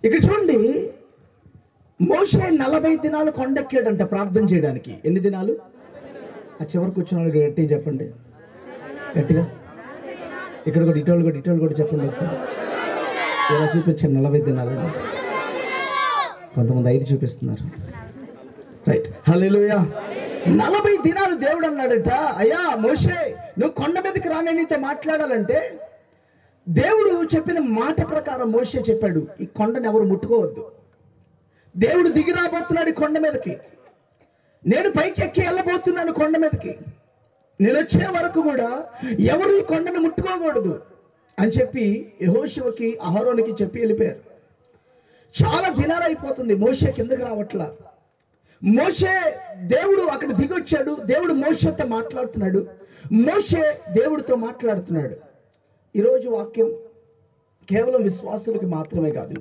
ఇక చూడండి, మోషే 40 దినాలు కొండెక్కాడంట ప్రార్థన చేయడానికి. ఎన్ని దినాలు? ఆ చివరి కూర్చున్నాడు గట్టిగా చెప్పండి, గట్టిగా. ఇక్కడ కూడా ఇటోళ్ళు కూడా చెప్పండి ఒకసారి. ఇలా చూపించండి 40 దినాలు. కొంతమంది 5 చూపిస్తున్నారు. రైట్, హల్లెలూయా. 40 దినాలు దేవుడు అన్నాడట, అయ్యా మోషే నువ్వు కొండ మీదకి రానే నీతో మాట్లాడాలంటే దేవుడు చెప్పిన మాట ప్రకారం మోషే చెప్పాడు, ఈ కొండను ఎవరు ముట్టుకోవద్దు. దేవుడు దిగి రాబోతున్నాడు ఈ కొండ మీదకి, నేను పైకి ఎక్కి వెళ్ళబోతున్నాను కొండ మీదకి, నేను వచ్చే వరకు కూడా ఎవరు ఈ కొండను ముట్టుకోకూడదు అని చెప్పి యెహోషువకి అహరోనుకి చెప్పి వెళ్ళిపోయారు. చాలా దినాలు అయిపోతుంది, మోషే కిందకి రావట్లా. మోషే దేవుడు అక్కడ దిగొచ్చాడు, దేవుడు మోషేతో మాట్లాడుతున్నాడు, మోషే దేవుడితో మాట్లాడుతున్నాడు. ఈరోజు వాక్యం కేవలం విశ్వాసులకి మాత్రమే కాదు,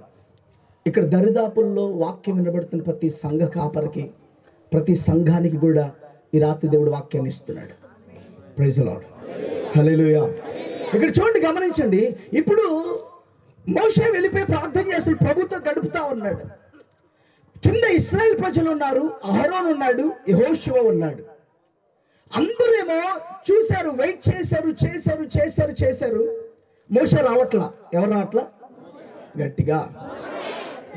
ఇక్కడ దరిదాపుల్లో వాక్యం వినబడుతున్న ప్రతి సంఘ కాపరికి, ప్రతి సంఘానికి కూడా ఈ రాత్రి దేవుడు వాక్యాన్ని ఇస్తున్నాడు. ప్రైజ్ ది లార్డ్, హల్లెలూయా. ఇక్కడ చూడండి, గమనించండి. ఇప్పుడు మోషే వెళ్ళిపోయి ప్రార్థన చేసి ప్రభుతో గడుపుతా ఉన్నాడు. కింద ఇశ్రాయేల్ ప్రజలు ఉన్నారు, అహరోను ఉన్నాడు, యెహోషువ ఉన్నాడు. అందరేమో చూశారు, వెయిట్ చేశారు. మోషే రావట్లా. ఎవరు రావట్లా? గట్టిగా.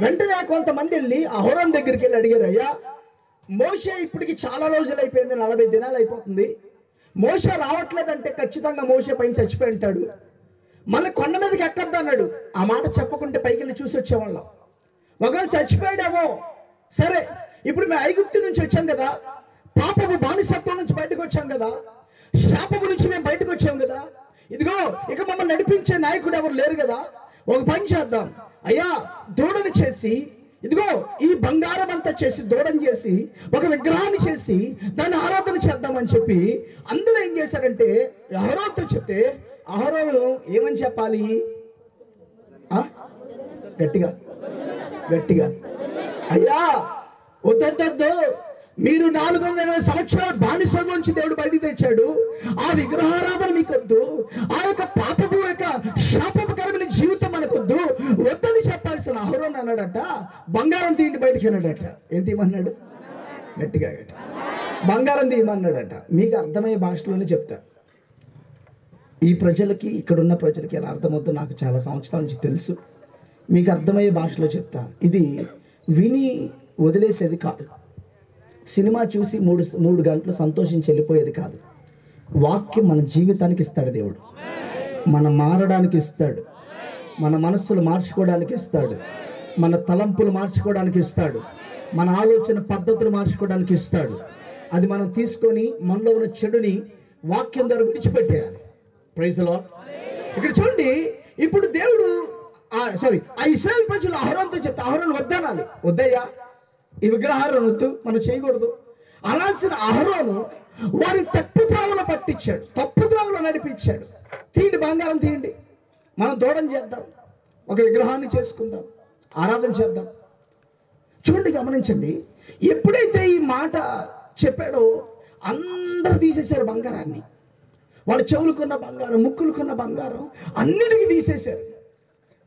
వెంటనే కొంతమంది వెళ్ళి అహరోను దగ్గరికి వెళ్ళి అడిగారు, అయ్యా మోషే ఇప్పటికి చాలా రోజులు అయిపోయింది, 40 దినాలు అయిపోతుంది, మోషే రావట్లేదంటే ఖచ్చితంగా మోషే పైన చచ్చిపోయి ఉంటాడు, మళ్ళీ కొండ మీదకి ఎక్కద్దు అన్నాడు. ఆ మాట చెప్పకుంటే పైకి వెళ్ళి చూసి వచ్చేవాళ్ళం. ఒకవేళ చచ్చిపోయాడేమో, సరే ఇప్పుడు మేము ఐగుప్తు నుంచి వచ్చాం కదా, పాపము బానిసత్వం నుంచి బయటకు వచ్చాం కదా, శాపము నుంచి మేము బయటకు వచ్చాం కదా, ఇదిగో ఇక మమ్మల్ని నడిపించే నాయకుడు ఎవరు లేరు కదా, ఒక పని చేద్దాం అయ్యా, దూడని చేసి, ఇదిగో ఈ బంగారం అంతా చేసి దూడని చేసి ఒక విగ్రహాన్ని చేసి దాన్ని ఆరాధన చేద్దామని చెప్పి అందరూ ఏం చేశారంటే అహరోనుతో చెప్తే, అహరోను ఏమని చెప్పాలి? గట్టిగా అయ్యా వద్దొద్దు, మీరు 480 సంవత్సరాల బానిసత్వం నుంచి దేవుడు బయటికి తెచ్చాడు, ఆ విగ్రహారాధన మీకొద్దు, ఆ యొక్క పాపపు యొక్క శాపకరమైన జీవితం మనకొద్దు, వద్దని చెప్పాల్సిన అహరోను అన్నాడట, బంగారం తీయండి బయటికి అన్నాడట. ఏం తీయమన్నాడు? గట్టిగా బంగారం తీయమన్నాడట. మీకు అర్థమయ్యే భాషలోనే చెప్తా. ఈ ప్రజలకి, ఇక్కడున్న ప్రజలకి ఎలా అర్థమవుతుందో నాకు చాలా సంవత్సరాల నుంచి తెలుసు, మీకు అర్థమయ్యే భాషలో చెప్తా. ఇది విని వదిలేసేది కాదు, సినిమా చూసి 3 గంటలు సంతోషించి వెళ్ళిపోయేది కాదు. వాక్యం మన జీవితానికి ఇస్తాడు దేవుడు, మనం మారడానికి ఇస్తాడు, మన మనస్సులు మార్చుకోవడానికి ఇస్తాడు, మన తలంపులు మార్చుకోవడానికి ఇస్తాడు, మన ఆలోచన పద్ధతులు మార్చుకోవడానికి ఇస్తాడు. అది మనం తీసుకొని మనలో ఉన్న చెడుని వాక్యం ద్వారా విడిచిపెట్టేయాలి. Praise the lord. ఇక్కడ చూడండి, ఇప్పుడు దేవుడు ఆ ఇశ్రాయేల్ ప్రజలు అహరోనుతో చెప్తే అహరోను వద్దనాలి, వద్దయ్యా ఈ విగ్రహాలను వద్దు, మనం చేయకూడదు అలాల్సిన అహరోను వారి తప్పుద్రోవలో పట్టించాడు, తప్పుద్రోవలో నడిపించాడు. తీయండి బంగారం తీయండి, మనం దూడం చేద్దాం, ఒక విగ్రహాన్ని చేసుకుందాం, ఆరాధన చేద్దాం. చూడండి, గమనించండి. ఎప్పుడైతే ఈ మాట చెప్పాడో అందరూ తీసేశారు బంగారాన్ని. వాళ్ళ చెవులుకున్న బంగారం, ముక్కులుకున్న బంగారం అన్నిటికీ తీసేశారు.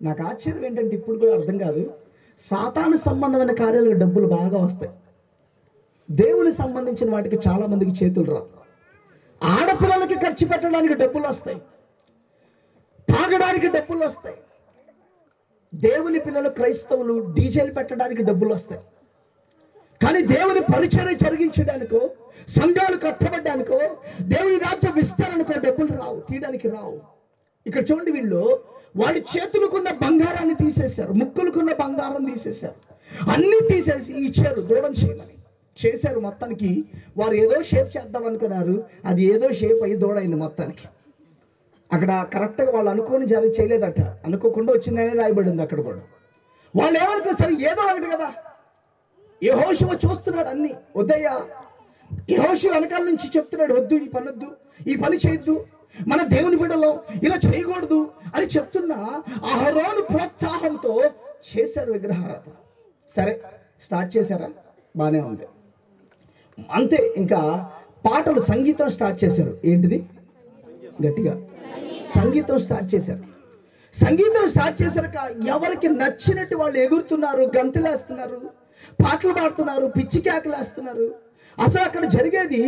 నాకు ఆశ్చర్యం ఏంటంటే ఇప్పుడు కూడా అర్థం కాదు, సాతాను సంబంధమైన కార్యాలకు డబ్బులు బాగా వస్తాయి, దేవునికి సంబంధించిన వాటికి చాలా మందికి చేతులు రావు. ఆడపిల్లలకి ఖర్చు పెట్టడానికి డబ్బులు వస్తాయి, తాగడానికి డబ్బులు వస్తాయి. దేవుని పిల్లలు క్రైస్తవులు డీజేలు పెట్టడానికి డబ్బులు వస్తాయి, కానీ దేవుని పరిచర్య జరిగించడానికో, సంఘాలు కట్టబడ్డానికో, దేవుని రాజ్య విస్తరణకో డబ్బులు రావు, తీయడానికి రావు. ఇక్కడ చూడండి, వీళ్ళు వాడి చేతులకున్న బంగారాన్ని తీసేశారు, ముక్కులకున్న బంగారం తీసేశారు, అన్ని తీసేసి ఇచ్చారు దూడం చేయమని. చేశారు. మొత్తానికి వారు ఏదో షేప్ చేద్దాం అనుకున్నారు, అది ఏదో షేప్ అయ్యి దూడైంది మొత్తానికి. అక్కడ కరెక్ట్గా వాళ్ళు అనుకోని చేయలేదట, అనుకోకుండా వచ్చిందనే రాయబడింది అక్కడ కూడా. వాళ్ళు ఏమనుకో, సరే ఏదో ఒకటి కదా. యెహోషువ చూస్తున్నాడు అన్ని, వద్దయ్యా. యెహోషువ వెనకాల నుంచి చెప్తున్నాడు, వద్దు, ఈ పని వద్దు, ఈ పని చేయొద్దు, మన దేవుని బిడ్డలో ఇలా చేయకూడదు అని చెప్తున్నా అహరోను ప్రోత్సాహంతో చేశారు విగ్రహారాధన. సరే స్టార్ట్ చేశారా, బాగానే ఉంది. అంతే, ఇంకా పాటలు, సంగీతం స్టార్ట్ చేశారు. ఏంటిది? గట్టిగా సంగీతం స్టార్ట్ చేశారు. సంగీతం స్టార్ట్ చేశాక ఎవరికి నచ్చినట్టు వాళ్ళు ఎగురుతున్నారు, గంతులేస్తున్నారు, పాటలు పాడుతున్నారు, పిచ్చి కేకలేస్తున్నారు. అసలు అక్కడ జరిగేది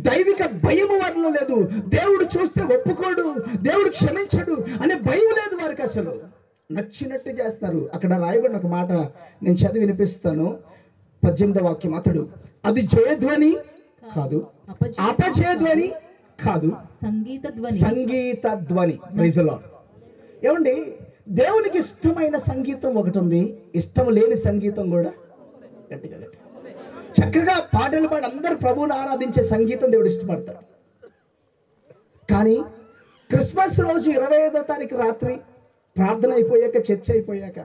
దైవిక భయము వారిలో లేదు. దేవుడు చూస్తే ఒప్పుకోడు, దేవుడు క్షమించడు అనే భయం లేదు వారికి. అసలు నచ్చినట్టు చేస్తారు. అక్కడ రాయబడిన ఒక మాట నేను చదివి వినిపిస్తాను. 18వ వాక్యం. అతడు అది జయధ్వని కాదు, అపజయధ్వని కాదు, సంగీత ధ్వని. Praise the Lord. ఏమండి, దేవునికి ఇష్టమైన సంగీతం ఒకటి ఉంది, ఇష్టం లేని సంగీతం కూడా గట్టిగా చక్కగా పాటలు పాడి అందరూ ప్రభువుని ఆరాధించే సంగీతం దేవుడు ఇష్టపడతాడు. కానీ క్రిస్మస్ రోజు 25వ తారీఖు రాత్రి ప్రార్థన అయిపోయాక, చర్చ అయిపోయాక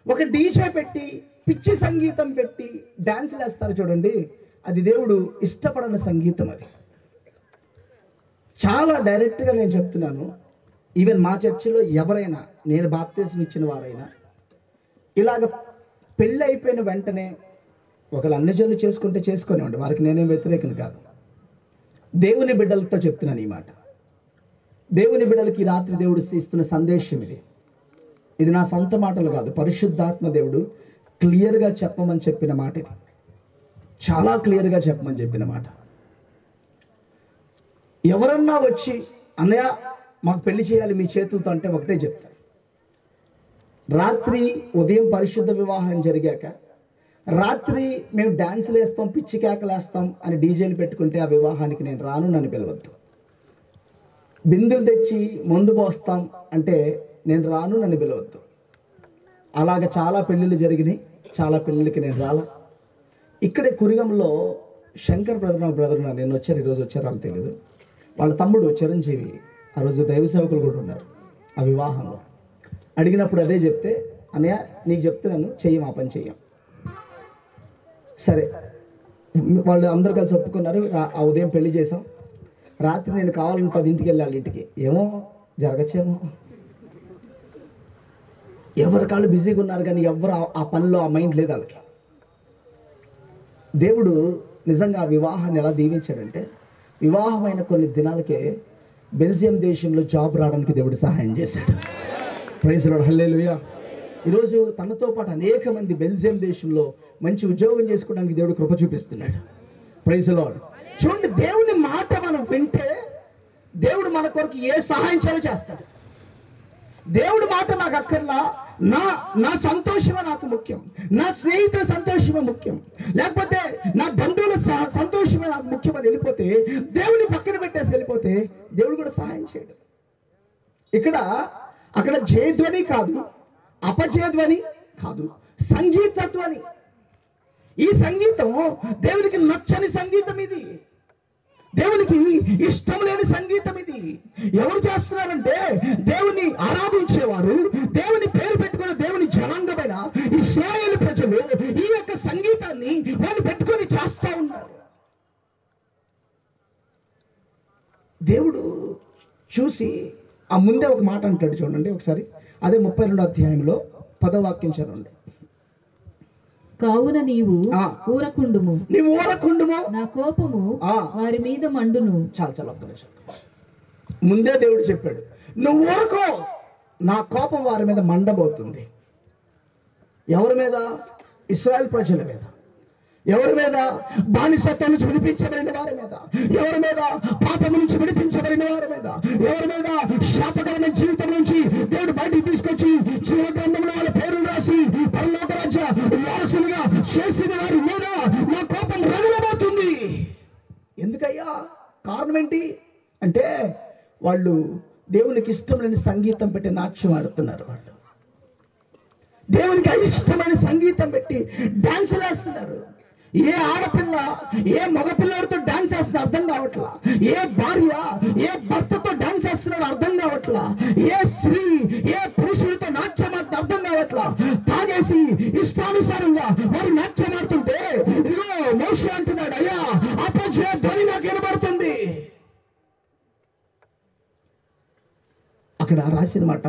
ఒక డీజే పెట్టి పిచ్చి సంగీతం పెట్టి డాన్సులు వేస్తారు చూడండి, అది దేవుడు ఇష్టపడని సంగీతం. అది చాలా డైరెక్ట్గా నేను చెప్తున్నాను. ఈవెన్ మా చర్చిలో ఎవరైనా, నేను బాప్తిసం ఇచ్చిన వారైనా, ఇలాగ పెళ్ళి అయిపోయిన వెంటనే ఒకళ్ళు అన్ని జనులు చేసుకుంటే చేసుకునేవాడి, వారికి నేనేం వ్యతిరేకం కాదు. దేవుని బిడ్డలతో చెప్తున్నాను ఈ మాట. దేవుని బిడ్డలకి ఈ రాత్రి దేవుడు ఇస్తున్న సందేశం ఇది. ఇది నా సొంత మాటలు కాదు, పరిశుద్ధాత్మ దేవుడు క్లియర్గా చెప్పమని చెప్పిన మాట. ఇది చాలా క్లియర్గా చెప్పమని చెప్పిన మాట. ఎవరన్నా వచ్చి అన్నయ్య మాకు పెళ్లి చేయాలి మీ చేతులతో అంటే ఒకటే చెప్తాను. రాత్రి ఉదయం పరిశుద్ధ వివాహం జరిగాక రాత్రి మేము డాన్సులు వేస్తాం, పిచ్చి కేకలు వేస్తాం అని డీజేలు పెట్టుకుంటే ఆ వివాహానికి నేను రాను, నన్ను పిలవద్దు. బిందులు తెచ్చి మందు పోస్తాం అంటే నేను రాను, నన్ను పిలవద్దు. అలాగ చాలా పెళ్ళిళ్ళు జరిగినాయి, చాలా పెళ్ళిళ్ళకి నేను రాలా. ఇక్కడే కురిగంలో శంకర్ బ్రదర్ నేను వచ్చారు, ఈరోజు వచ్చారు అని తెలియదు. వాళ్ళ తమ్ముడు చిరంజీవి ఆ రోజు దైవ సేవకులు కూడా ఉన్నారు ఆ వివాహంలో. అడిగినప్పుడు అదే చెప్తే, అన్నయ్య నీకు చెప్తున్నాను చెయ్యం, ఆ పని చెయ్యం. సరే వాళ్ళు అందరు కలిసి ఒప్పుకున్నారు. ఆ ఉదయం పెళ్లి చేసాం. రాత్రి నేను కావాలని 10ంటికి వెళ్ళి వాళ్ళ ఇంటికి, ఏమో జరగచ్చేమో, ఎవరి కాళ్ళు బిజీగా ఉన్నారు కానీ ఎవరు ఆ పనిలో ఆ మైండ్ లేదు వాళ్ళకి. దేవుడు నిజంగా ఆ వివాహాన్ని ఎలా దీవించాడంటే, వివాహమైన కొన్ని దినాలకే బెల్జియం దేశంలో జాబ్ రావడానికి దేవుడు సహాయం చేశాడు. ప్రైజ్ ది లార్డ్, హల్లెలూయా. ఈరోజు తనతో పాటు అనేక మంది బెల్జియం దేశంలో మంచి ఉద్యోగం చేసుకోవడానికి దేవుడు కృప చూపిస్తున్నాడు. Praise the Lord. చూడండి, దేవుని మాట మనం వింటే దేవుడు మన కొరకు ఏ సహాయం చేస్తాడు. దేవుడి మాట నాకు అక్కర్లా, నా సంతోషమే నాకు ముఖ్యం, నా స్నేహితుల సంతోషమే ముఖ్యం, లేకపోతే నా బంధువుల సంతోషమే నాకు ముఖ్యమని వెళ్ళిపోతే, దేవుని పక్కన పెట్టేసి వెళ్ళిపోతే దేవుడు కూడా సహాయం చేయడు. అక్కడ జయధ్వని కాదు, అపజయధ్వని కాదు, సంగీతధ్వని. ఈ సంగీతం దేవునికి నచ్చని సంగీతం, ఇది దేవునికి ఇష్టం లేని సంగీతం. ఇది ఎవరు చేస్తున్నారంటే దేవుని ఆరాధించేవారు, దేవుని పేరు పెట్టుకున్న దేవుని జనాంగమైన ఇశ్రాయేలు ప్రజలు ఈ యొక్క సంగీతాన్ని వాళ్ళు పెట్టుకొని చేస్తూ ఉన్నారు. దేవుడు చూసి ఆ ముందే ఒక మాట అంటాడు చూడండి ఒకసారి, అదే 32వ అధ్యాయంలో 10వ వాక్యం చదవండి. కావున నీవు ఊరకుండుము, నా కోపము వారి మీద మండును. చాలా ఒక్క నిమిషం. ముందే దేవుడు చెప్పాడు, నువ్వు ఊరకో, నా కోపం వారి మీద మండబోతుంది. ఎవరి మీద? ఇశ్రాయేల్ ప్రజల మీద. ఎవరి మీద? బానిసత్వం నుంచి విడిపించబడిన వారి మీద. ఎవరి మీద? పాపం నుంచి విడిపించబడిన వారి మీద. ఎవరి మీద? శాపకరమైన జీవితం నుంచి దేవుడు బయటికి తీసుకొచ్చి జీవ గ్రంథంలో వాళ్ళ పేరును రాసి పరలోక రాజ్య వారసులుగా చేసిన వారి మీద నా కోపం రగలబోతుంది. ఎందుకయ్యా? కారణం ఏంటి అంటే, వాళ్ళు దేవునికి ఇష్టం లేని సంగీతం పెట్టి నాట్యం ఆడుతున్నారు. వాళ్ళు దేవునికి అయిష్టమైన సంగీతం పెట్టి డాన్సులు వేస్తున్నారు. ఏ ఆడపిల్ల ఏ మగపిల్లడితో డాన్స్ వేస్తుందో అర్థం కావట్లా, ఏ భార్య ఏ భర్తతో డాన్స్ వేస్తున్నాడో అర్థం కావట్లా, ఏ స్త్రీ ఏ పురుషుడితో నాట్యం ఆడుతుందో అర్థం కావట్లా. తాగేసి ఇష్టానుసారంగా వారు నాట్యం ఆడుతుంటే ఇదిగో మోషే అంటున్నాడు, అయ్యా అపజయ ధ్వని నాకు వినబడుతుంది. అక్కడ రాసిన మాట,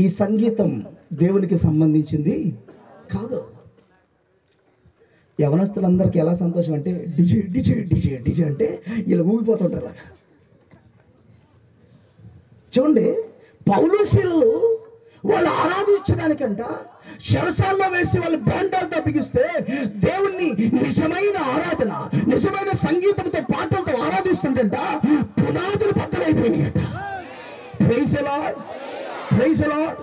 ఈ సంగీతం దేవునికి సంబంధించింది కాదు. యవనస్తులందరికీ ఎలా సంతోషం అంటే డిజే డిజే డిజే డిజే అంటే ఇలా ఊగిపోతుంటారు. చూడండి, పౌలు శీలలు వాళ్ళు ఆరాధించడానికంట శరసాల్లో వేసి వాళ్ళు బ్యాండాలతో బిగిస్తే దేవుణ్ణి నిజమైన ఆరాధన, నిజమైన సంగీతంతో పాటలతో ఆరాధిస్తుంటంట పునాదులు బద్దలైపోయినాయట. Praise the Lord, praise the Lord.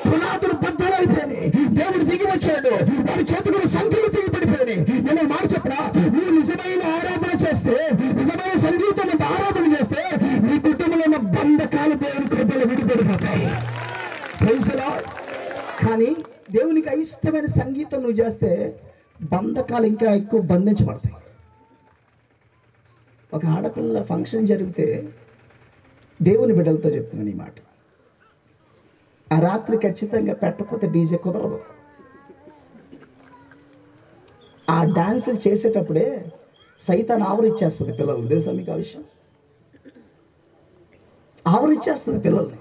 పునాదులు బద్దలైపోయినాయి. దేవుడు దిగి వచ్చాడు, వారి చేతులు సంఖ్యలు దిగి పడిపోయినాయి. నేను మాట చెప్పనా, నువ్వు నిజమైన ఆరాధన చేస్తే, నిజమైన సంగీతం ఆరాధన చేస్తే నీ కుటుంబంలో ఉన్న బంధకాలు దేవుని కృపలో విడిపడిపోతాయి. Praise the lord. కానీ దేవునికి అయిష్టమైన సంగీతం నువ్వు చేస్తే బంధకాలు ఇంకా ఎక్కువ బంధించబడతాయి. ఒక ఆడపిల్ల ఫంక్షన్ జరిగితే దేవుని బిడ్డలతో చెప్తున్నాను ఈ మాట, ఆ రాత్రి ఖచ్చితంగా పెట్టకపోతే డీజే కుదరదు. ఆ డాన్సులు చేసేటప్పుడే సైతాన్ ఆవరిచ్చేస్తుంది పిల్లలు. తెలుసా మీకు ఆ విషయం? ఆవరిచ్చేస్తుంది పిల్లల్ని.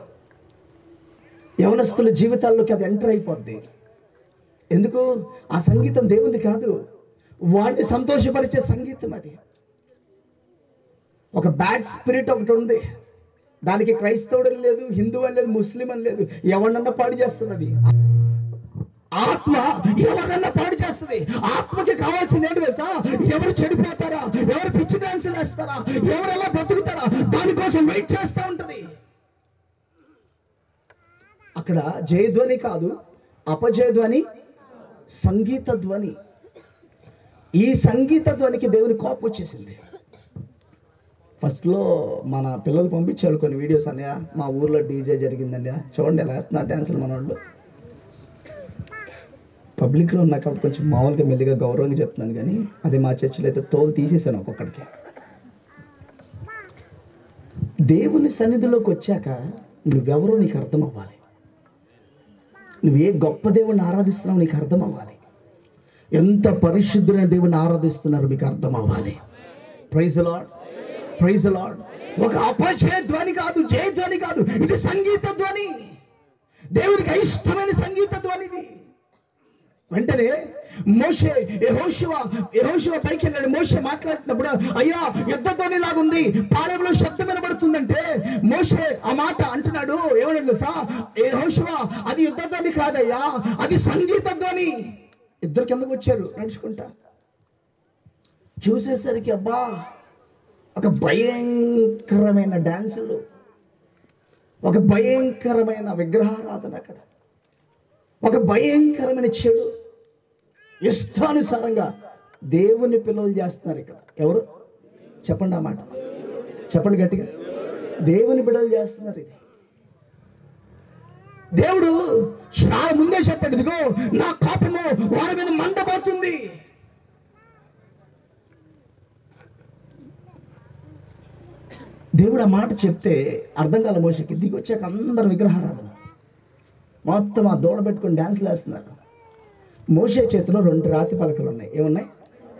యవనస్తుల జీవితాల్లోకి అది ఎంటర్ అయిపోద్ది. ఎందుకు? ఆ సంగీతం దేవుంది కాదు, వాడిని సంతోషపరిచే సంగీతం అది. ఒక బ్యాడ్ స్పిరిట్ ఒకటి ఉంది, దానికి క్రైస్తవుడు అని లేదు, హిందూ అని లేదు, ముస్లిం అని లేదు, ఎవరినన్నా పాడు చేస్తుంది. అది ఆత్మ ఎవరినన్నా పాడు చేస్తుంది. ఆత్మకి కావాల్సింది ఏంటి తెలుసా? ఎవరు చెడిపోతారా, ఎవరు పిచ్చి డాన్సులు వేస్తారా, ఎవరు ఎలా బ్రతుకుతారా, దానికోసం వెయిట్ చేస్తూ ఉంటది. అక్కడ జయధ్వని కాదు, అపజయధ్వని, సంగీత ధ్వని. ఈ సంగీత ధ్వనికి దేవుని కోపం వచ్చేసింది. ఫస్ట్లో మన పిల్లలు పంపించాడు కొన్ని వీడియోస్. అన్నయ్య మా ఊర్లో డీజే జరిగిందండి, చూడండి ఎలా వేస్తున్నారు డ్యాన్సులు మన వాళ్ళు. పబ్లిక్లో ఉన్నా కాబట్టి కొంచెం మామూలుగా మెల్లిగా గౌరవంగా చెప్తున్నాను, కానీ అది మా చర్చిలో అయితే తోలు తీసేసాను ఒక్కొక్కడికి. దేవుని సన్నిధిలోకి వచ్చాక నువ్వెవరో నీకు అర్థం అవ్వాలి. నువ్వు ఏ గొప్ప దేవుణ్ణి ఆరాధిస్తున్నావు నీకు అర్థం అవ్వాలి. ఎంత పరిశుద్ధులైన దేవుణ్ణి ఆరాధిస్తున్నారు మీకు అర్థం అవ్వాలి. Praise the Lord, praise the Lord. ఒక అపజయ ధ్వని కాదు, జయ ధ్వని కాదు, ఇది సంగీత ధ్వని. దేవునికి అయిష్టమైన సంగీత ధ్వని ఇది. వెంటనే మోషే యెహోషువ పైకి వెళ్ళాడు. మోషే మాట్లాడుతున్నప్పుడు, అయ్యా యుద్ధ ధ్వని లాగుంది, పాలెంలో శబ్దం వినబడుతుందంటే మోషే ఆ మాట అంటున్నాడు. ఏమన్నాడు తెలుసా? యెహోషువ, అది యుద్ధ ధ్వని కాదయ్యా, అది సంగీత ధ్వని. ఇద్దరు కిందకు వచ్చారు నడుచుకుంటా. చూసేసరికి అబ్బా ఒక భయంకరమైన డాన్సులు, ఒక భయంకరమైన విగ్రహారాధన, అక్కడ ఒక భయంకరమైన చెడు ఇష్టానుసారంగా దేవుని పిల్లలు చేస్తున్నారు. ఇక్కడ ఎవరు చెప్పండి, ఆ మాట చెప్పండి గట్టిగా. దేవుని బిడ్డలు చేస్తున్నారు. ఇది దేవుడు చాలా ముందే చెప్పాడు, ఇదిగో నా కోపము వారి మీద మండబోతుంది. దేవుడు ఆ మాట చెప్తే అర్థం కాల మోషకి. దిగి వచ్చాక అందరు విగ్రహారాధన, మొత్తం ఆ దూడ పెట్టుకుని డ్యాన్స్లు వేస్తున్నారు. మోషే చేతిలో 2 రాతి పలకలు ఉన్నాయి. ఏమున్నాయి?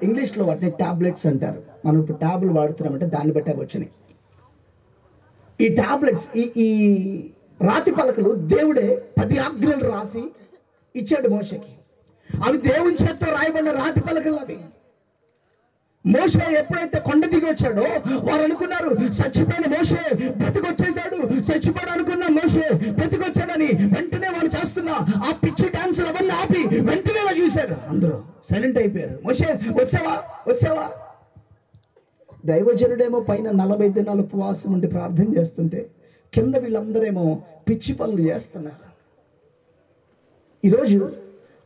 ఇంగ్లీష్లో వాటిని టాబ్లెట్స్ అంటారు. మనం ఇప్పుడు ట్యాబ్లు వాడుతున్నామంటే దాన్ని బట్టే వచ్చినాయి ఈ టాబ్లెట్స్. ఈ రాతి పలకలు దేవుడే 10 ఆజ్ఞలు రాసి ఇచ్చాడు మోషేకి. అవి దేవుని చేత్తో రాయబడిన రాతి పలకలు అవి. మోషే ఎప్పుడైతే కొండ దిగి వచ్చాడో వారు అనుకున్నారు చచ్చిపోయిన మోషే బ్రతికొచ్చేసాడు, చచ్చిపోయాడు అనుకున్న మోషే బ్రతికొచ్చాడని. వెంటనే వాళ్ళు చేస్తున్న ఆ పిచ్చి డాన్సులు అవన్నీ ఆపి వెంటనే వాళ్ళు చూశారు. అందరూ సైలెంట్ అయిపోయారు. మోషే వచ్చావా. దైవజనుడేమో పైన 40 దినాలు ఉపవాసం ఉండి ప్రార్థన చేస్తుంటే కింద వీళ్ళందరేమో పిచ్చి పనులు చేస్తున్నారు. ఈరోజు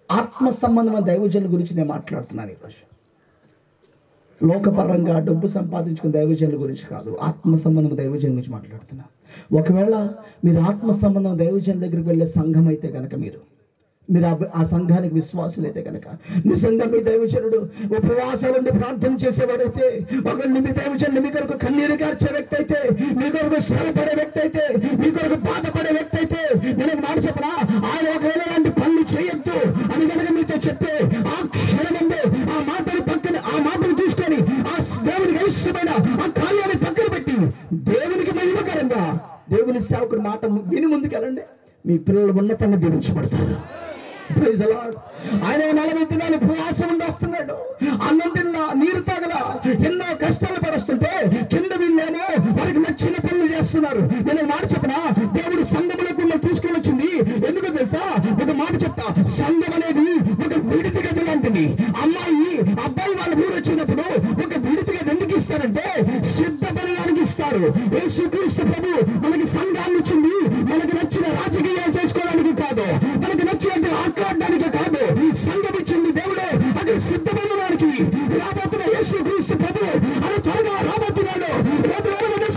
ఆత్మ సంబంధమైన దైవజనుల గురించి నేను మాట్లాడుతున్నాను. ఈరోజు లోకపరంగా డబ్బు సంపాదించుకున్న దైవజనుల గురించి కాదు, ఆత్మ సంబంధం దైవజనుల గురించి మాట్లాడుతున్నా. ఒకవేళ మీరు ఆత్మ సంబంధం దైవజనుల దగ్గరికి వెళ్ళే సంఘం అయితే కనుక, మీరు ఆ సంఘానికి విశ్వాసులు అయితే కనుక, నిజంగా మీ దైవజనుడు ఉపవాసాలుండి ప్రార్థన చేసేవాడైతే, ఒకళ్ళు మీ దైవజనుడు మీ కొరకు కన్నీరు కార్చే వ్యక్తి అయితే, మీ కొరకు శ్రమపడే వ్యక్తి అయితే, మీ కొరకు బాధపడే వ్యక్తి అయితే, నేను మాట చెప్పనా, ఆయన ఒకవేళ లాంటి పనులు చేయొద్దు అని కనుక మీతో చెప్తే ఆ క్షణమందే ఆ మాటలు తీసుకొని ఆ దేవునికి ఇష్టమైన ఆ కార్యాన్ని పక్కన పెట్టి దేవునికి మహిమకరంగా దేవుని సేవకుడి మాట విని ముందుకెళ్ళండి. మీ పిల్లలు ఉన్నతంగా దీవించబడతారు. Praise the lord. ఆయన 40 దినాలు ఉపవాసం ఉండి వస్తున్నాడు. అన్నం తిన్నా, నీరు తాగల, ఎన్నో కష్టాలు పరుస్తుంటే కింద వీళ్ళేమో వారికి నచ్చిన పనులు చేస్తున్నారు. నేను మాట చెప్పనా, దేవుడు సంఘములకు తీసుకొని వచ్చింది ఎందుకు తెలుసా? మాట చెప్తా, సంఘం అనేది ఒక విడిది గది లాంటిది. అమ్మాయి అబ్బాయి వాళ్ళ ఊరు వచ్చినప్పుడు ఒక విడిది గది ఎందుకు ఇస్తారంటే సిద్ధపడడానికి ఇస్తారు. యేసుక్రీస్తు ప్రభు మనకి సంఘాన్ని ఇచ్చింది మనకి నచ్చిన రాజకీయాలు చేసుకోవడానికి కాదు, మనకి నచ్చినట్టు ఆట్లాడడానికి కాదు. సంఘం ఇచ్చింది దేవుడు అక్కడ సిద్ధపడడానికి. రాబోతున్న యేసుక్రీస్తు ప్రభు అది త్వరగా రాబోతున్నాడు.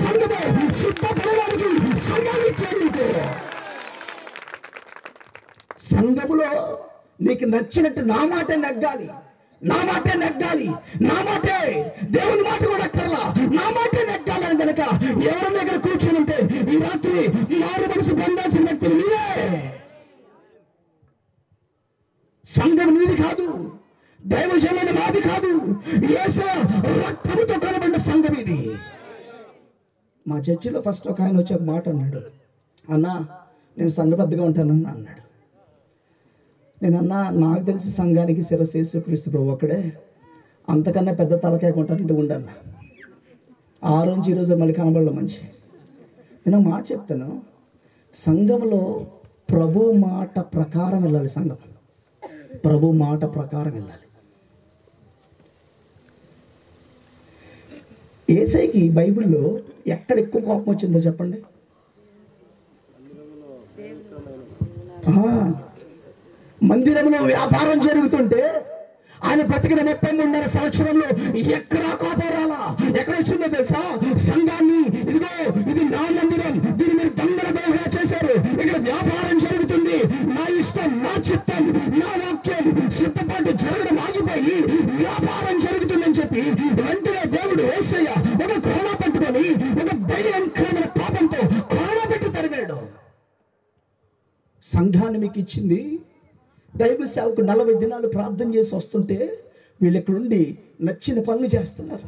సంఘము సిద్ధపడడానికి సంఘాన్ని ఇచ్చాడు. సంఘములో నీకు నచ్చినట్టు నా మాటే నెగ్గాలి, నా మాటే నెగ్గాలి, నా మాటే, దేవుని మాట కూడా అక్కర్లా, నా మాటే నెగ్గాలని కనుక ఎవరన్నా ఇక్కడ కూర్చొని ఉంటే ఈ రాత్రి మారు మనసు పొందాల్సిన వ్యక్తులు మీరే. సంఘం నీది కాదు, దైవజనుల మాది కాదు, యేసు రక్తముతో కనబడిన సంఘం ఇది. మా చర్చిలో ఫస్ట్ ఒక ఆయన వచ్చి ఒక మాట అన్నాడు, అన్నా నేను సంఘబద్ధంగా ఉంటానన్నా అన్నాడు. నేనన్నా నాకు తెలిసి సంఘానికి శిరస్సు యేసుక్రీస్తు ప్రభు ఒక్కడే, అంతకన్నా పెద్ద తలకాయ కొంటానంటే ఉండన్నా. ఆ రోజు ఈరోజు మళ్ళీ కనబడలే మంచి. నేను మాట చెప్తాను, సంఘంలో ప్రభు మాట ప్రకారం వెళ్ళాలి. సంఘం ప్రభు మాట ప్రకారం వెళ్ళాలి. యేసయ్యకి బైబిల్లో ఎక్కడ ఎక్కువ కోపం వచ్చిందో చెప్పండి. మందిరంలో వ్యాపారం జరుగుతుంటే ఆయన బ్రతికిన 33 సంవత్సరంలో ఎక్కడా కోపం రాలా. ఎక్కడ వచ్చిందో తెలుసా? సంఘాన్ని, ఇదిగో ఇది నా మందిరం, దీన్ని మీరు దొంగగా చేశారు, ఇక్కడ వ్యాపారం జరుగుతుంది, నా ఇష్టం, నా చిత్తం, నా వాక్యం సిద్ధపాటు జరగడం ఆగిపోయి వ్యాపారం జరుగుతుందని చెప్పి వెంటనే దేవుడు యేసయ్య ఒక కోణ పట్టుకొని ఒక భయంకరమైన కోపంతో కోణ పెట్టి తరిమాడు. సంఘాన్ని మీకు ఇచ్చింది, దైవ సేవకు 40 దినాలు ప్రార్థన చేసి వస్తుంటే వీళ్ళు ఇక్కడుండి నచ్చిన పనులు చేస్తున్నారు.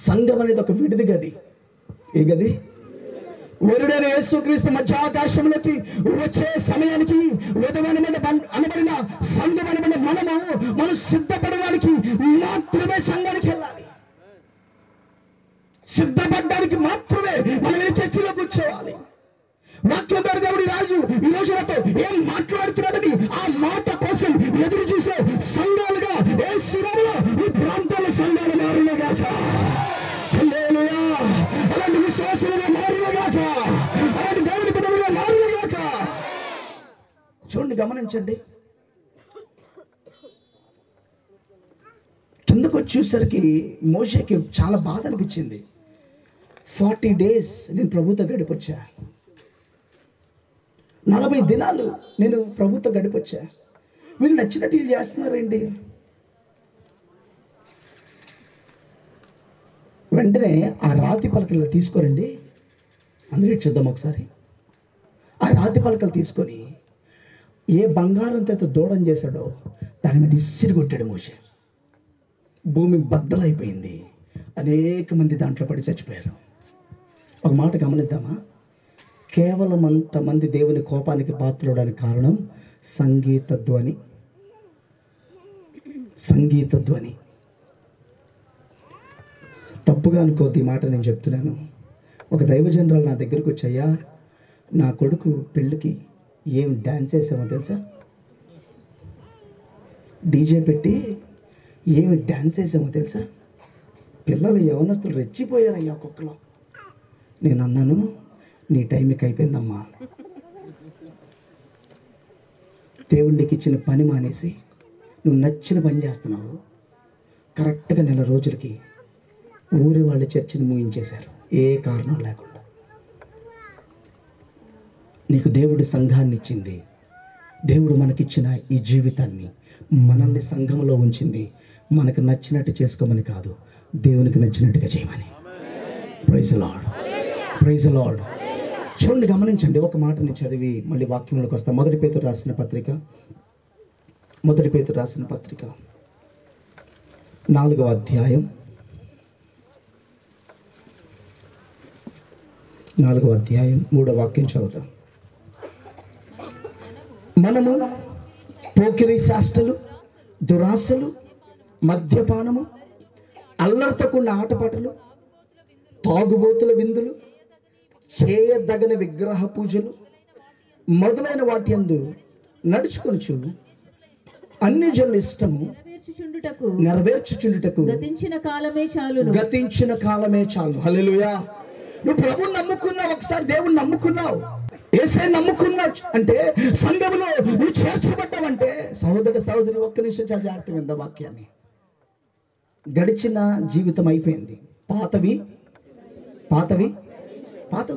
సంఘం అనేది ఒక విడిది గది. ఏ గది? వరుడైన యేసుక్రీస్తు మధ్య ఆకాశంలోకి వచ్చే సమయానికి అనబడిన సంఘం అనబడిన మనం సిద్ధపడడానికి మాత్రమే సంఘానికి వెళ్ళాలి. సిద్ధపడడానికి మాత్రమే మనం చర్చిలో కూర్చోవాలి. వాక్యం ద్వారా దేవుడి రాజు ఈ రోజు నాతో ఏం మాట్లాడుతున్నాడని ఆ మాట కోసం ఎదురు చూసే సంఘాలుగా యేసునామములో ఈ ప్రాంతాల సంఘాలు మారునుగాక. హల్లెలూయా. అలాంటి విశ్వాసులుగా మారునుగాక, అలాంటి దేవుని బిడ్డలుగా మారునుగాక. చూడండి, గమనించండి. కిందకు వచ్చి చూసరికి మోషేకి చాలా బాధ అనిపించింది. 40 days నేను ప్రభుతో గడిపొచ్చా, 40 దినాలు నేను ప్రభుత్వం గడిపొచ్చా, వీళ్ళు నచ్చినట్టు వీళ్ళు చేస్తున్నారండి. వెంటనే ఆ రాతి పలకలు తీసుకోరండి, అందరూ చూద్దాం ఒకసారి. ఆ రాతి పలకలు తీసుకొని ఏ బంగారంతో దూడం చేశాడో దాని మీద ఇసిరి కొట్టాడు మోషే. భూమి బద్దలైపోయింది, అనేక మంది దాంట్లో పడి చచ్చిపోయారు. ఒక మాట గమనిద్దామా? కేవలం అంతమంది దేవుని కోపానికి పాత్రవడానికి కారణం సంగీత ధ్వని. సంగీత ధ్వని. తప్పుగా అనుకోద్ది మాట నేను చెప్తున్నాను. ఒక దైవజనరాలు నా దగ్గరకు వచ్చాయా, నా కొడుకు పెళ్ళికి ఏం డ్యాన్స్ వేసామో తెలుసా? డీజే పెట్టి ఏమి డ్యాన్స్ వేసామో తెలుసా? పిల్లలు యవనస్తులు రెచ్చిపోయారయ్యా ఒక్కొక్కలో. నేను అన్నాను, నీ టైంకి అయిపోయిందమ్మా. దేవుడికి ఇచ్చిన పని మానేసి నువ్వు నచ్చిన పని చేస్తున్నావు. కరెక్ట్గా 1 రోజులకి ఊరి వాళ్ళ చర్చిని ముగించేశారు, ఏ కారణం లేకుండా. నీకు దేవుడు సంఘాన్ని ఇచ్చింది, దేవుడు మనకిచ్చిన ఈ జీవితాన్ని, మనల్ని సంఘంలో ఉంచింది మనకు నచ్చినట్టు చేసుకోమని కాదు, దేవునికి నచ్చినట్టుగా చేయమని. Praise the Lord, praise the Lord. చూడండి, గమనించండి. ఒక మాటని చదివి మళ్ళీ వాక్యంలోకి వస్తాం. మొదటి పేతురు రాసిన పత్రిక 4వ అధ్యాయం 3వ వాక్యం చదువుతాం. మనము పోకిరి శాస్త్రలు, దురాశలు, మద్యపానము, అల్లరితో కూడిన ఆటపాటలు, తాగుబోతుల విందులు, చేయదగని విగ్రహ పూజలు, మొదలైన వాటి యందు నడుచుకొనుచు అన్ని జనుల ఇష్టము నెరవేర్చుచుండుటకు గతించిన కాలమే చాలు. గతించిన కాలమే చాలు. హల్లెలూయా. నువ్వు ప్రభువుని నమ్ముకున్నావు, ఒకసారి దేవుని నమ్ముకున్నావు, యేసయ్యని నమ్ముకున్నావు అంటే, సంఘంలో నువ్వు చేర్చబడ్డావంటే, సహోదరి ఒక్క నిమిషం చాలా జాగ్రత్త విందా వాక్యాన్ని. గడిచిన జీవితం అయిపోయింది, పాతవి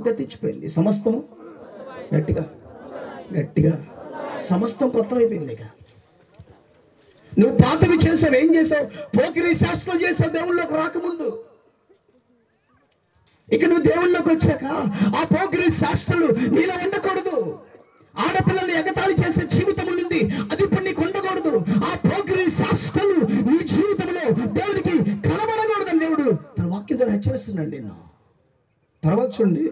గతించిపోయింది, సమస్తము గట్టిగా సమస్తం కొత్త అయిపోయింది. ఇక నువ్వు పాతవి చేసావు, ఏం చేసావు? పోకిరీ శాస్త్రం చేసావు దేవుళ్ళలోకి రాకముందు. ఇక నువ్వు దేవుళ్ళలోకి వచ్చాక ఆ పోకిరీ శాస్త్రాలు నీలో ఉండకూడదు. ఆడపిల్లల్ని ఎగతాళి చేసే జీవితం ఉండింది, అది ఇప్పుడు నీకు ఉండకూడదు. ఆ పోకిరీ శాస్త్రాలు నీ జీవితంలో దేవుడికి కనబడకూడదని దేవుడు తన వాక్యం ద్వారా హెచ్చరిస్తున్నాడు నిన్ను. తర్వాత చూడండి,